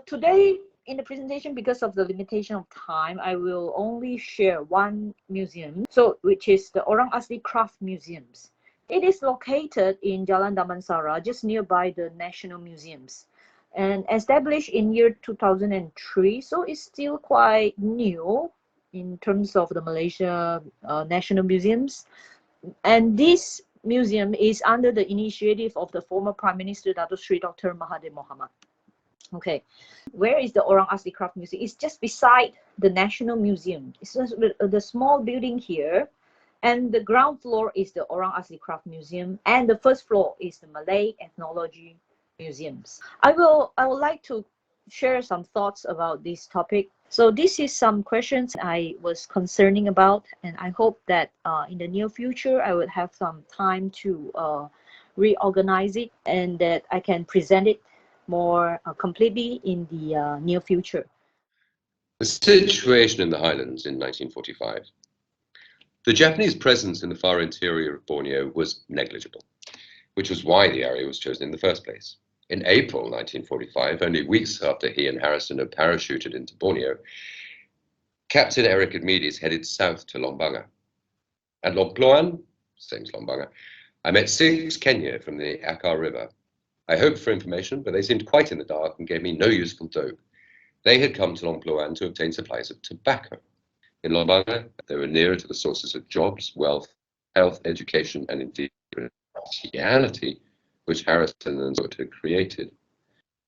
Today, in the presentation, because of the limitation of time, I will only share one museum, which is the Orang Asli Craft Museums. It is located in Jalan Damansara, just nearby the National Museums, and established in year 2003. So it's still quite new in terms of the Malaysia National Museums. And this museum is under the initiative of the former Prime Minister Dato Sri Dr. Mahathir Mohamad. Okay, where is the Orang Asli Craft Museum? It's just beside the National Museum. It's just the small building here, and the ground floor is the Orang Asli Craft Museum, and the first floor is the Malay Ethnology Museums. I would like to share some thoughts about this topic. So this is some questions I was concerning about, and I hope that in the near future I would have some time to reorganize it and that I can present it more completely in the near future. The situation in the highlands in 1945. The Japanese presence in the far interior of Borneo was negligible, which was why the area was chosen in the first place. In April 1945, only weeks after he and Harrison had parachuted into Borneo, Captain Eric Admides headed south to Lombanga. At Lomploan, same as Lombanga, I met 6 Kenya from the Akar River. I hoped for information, but they seemed quite in the dark and gave me no useful dope. They had come to Lomploan to obtain supplies of tobacco. In Lombanga, they were nearer to the sources of jobs, wealth, health, education, and indeed Christianity, which Harrison and Zoot had created.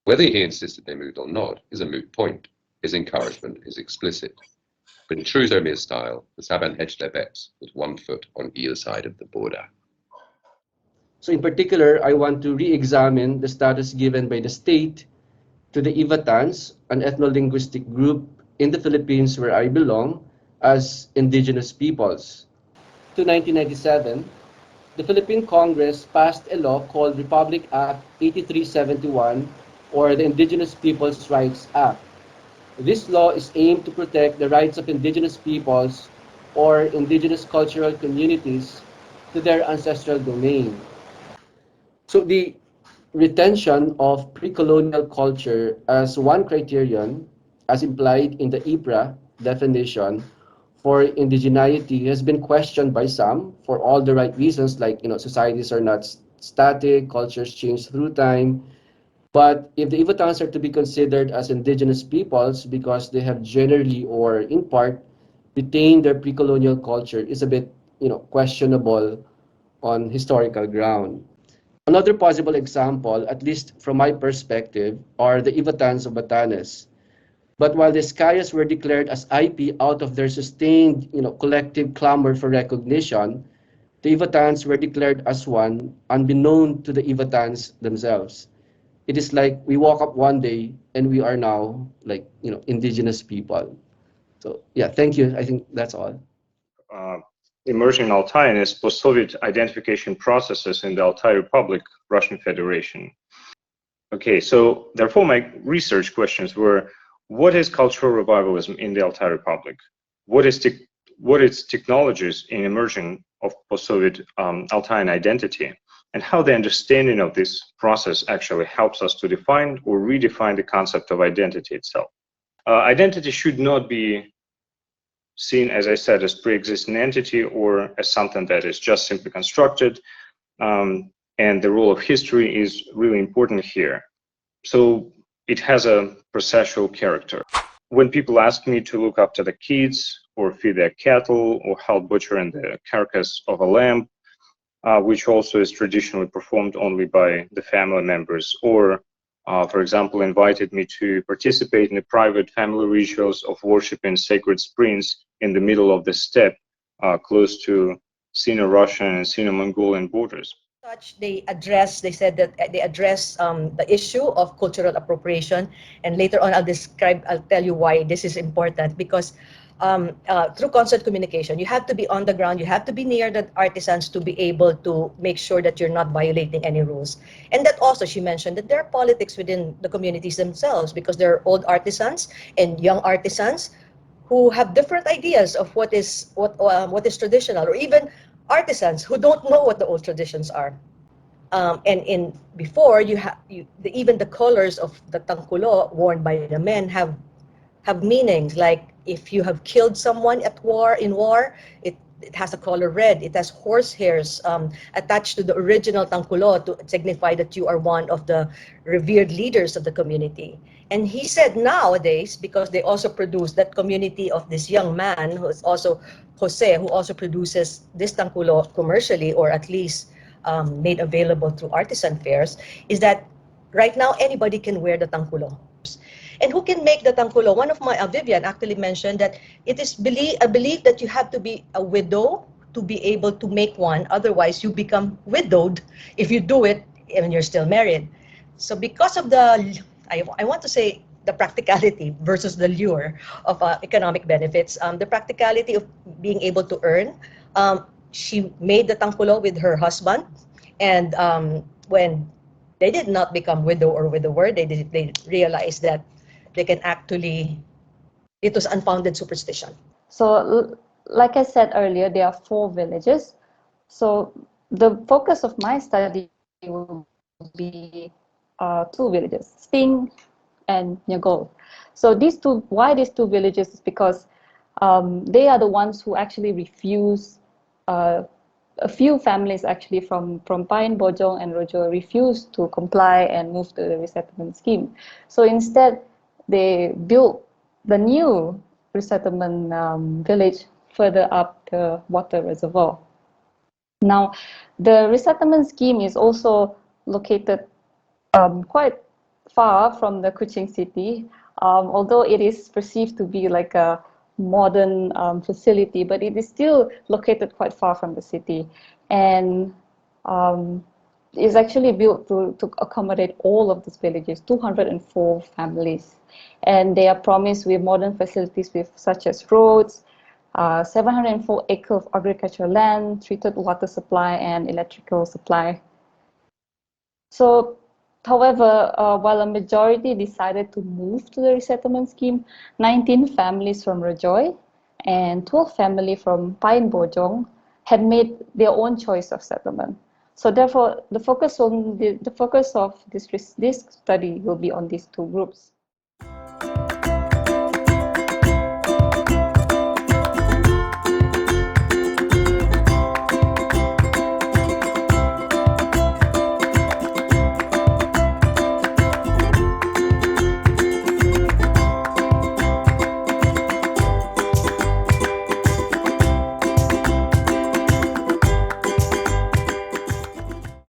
Whether he insisted they moved or not is a moot point. His encouragement is explicit. But in true Zomia style, the Saban hedged their bets with 1 foot on either side of the border. So in particular, I want to re-examine the status given by the state to the Ivatans, an ethno-linguistic group in the Philippines where I belong, as indigenous peoples. To 1997, the Philippine Congress passed a law called Republic Act 8371, or the Indigenous Peoples' Rights Act. This law is aimed to protect the rights of indigenous peoples or indigenous cultural communities to their ancestral domain. So the retention of pre-colonial culture as one criterion, as implied in the IPRA definition for indigeneity, has been questioned by some for all the right reasons, like societies are not static, cultures change through time. But if the Ivatans are to be considered as indigenous peoples because they have generally or in part retained their pre-colonial culture is a bit questionable on historical ground. Another possible example, at least from my perspective, are the Ivatans of Batanes. But while the Skayas were declared as IP out of their sustained collective clamor for recognition, the Ivatans were declared as one unbeknown to the Ivatans themselves. It is like we woke up one day and we are now indigenous people. So yeah, thank you. I think that's all. Emerging Altai and its post-Soviet identification processes in the Altai Republic, Russian Federation. Okay, so therefore my research questions were, what is cultural revivalism in the Altai Republic? What is technologies in emerging of post-Soviet Altaian identity? And how the understanding of this process actually helps us to define or redefine the concept of identity itself. Identity should not be seen, as I said, as pre-existing entity or as something that is just simply constructed. And the role of history is really important here. So it has a processual character. When people ask me to look after the kids or feed their cattle or help butchering the carcass of a lamb, which also is traditionally performed only by the family members, or for example, invited me to participate in the private family rituals of worshiping sacred springs in the middle of the steppe, close to Sino-Russian and Sino-Mongolian borders. They said that they address the issue of cultural appropriation, and later on I'll tell you why this is important, because through constant communication, you have to be on the ground, you have to be near the artisans to be able to make sure that you're not violating any rules. And that also, she mentioned that there are politics within the communities themselves, because there are old artisans and young artisans who have different ideas of what is traditional, or even artisans who don't know what the old traditions are. And before even the colors of the tangkulo worn by the men have meanings. Like if you have killed someone in war, it has a color red. It has horse hairs attached to the original tangkulo to signify that you are one of the revered leaders of the community. And he said nowadays, because they also produce that community of this young man who is also Jose, who also produces this tangkulo commercially, or at least made available through artisan fairs, is that right now anybody can wear the tangkulo. And who can make the tangkulo? One of my, Vivian actually mentioned that it is a belief that you have to be a widow to be able to make one. Otherwise, you become widowed if you do it and you're still married. So because of I want to say the practicality versus the lure of economic benefits, the practicality of being able to earn, she made the tangkulo with her husband, and when they did not become widow or widower, they realized that they can actually, it was unfounded superstition. So, like I said earlier, there are 4 villages. So the focus of my study will be 2 villages, Tsing and Nyagol. So why these 2 villages is because they are the ones who actually refuse, a few families actually from Pain Bojong and Rojo refused to comply and move to the resettlement scheme. So instead, they built the new resettlement village further up the water reservoir. Now, the resettlement scheme is also located quite far from the Kuching city, although it is perceived to be like a modern facility, but it is still located quite far from the city, and is actually built to accommodate all of these villages, 204 families, and they are promised with modern facilities such as roads, 704 acres of agricultural land, treated water supply, and electrical supply. So, however, while a majority decided to move to the resettlement scheme, 19 families from Rajoy and 12 families from Pain Bojong had made their own choice of settlement. So therefore, the focus of this study will be on these 2 groups.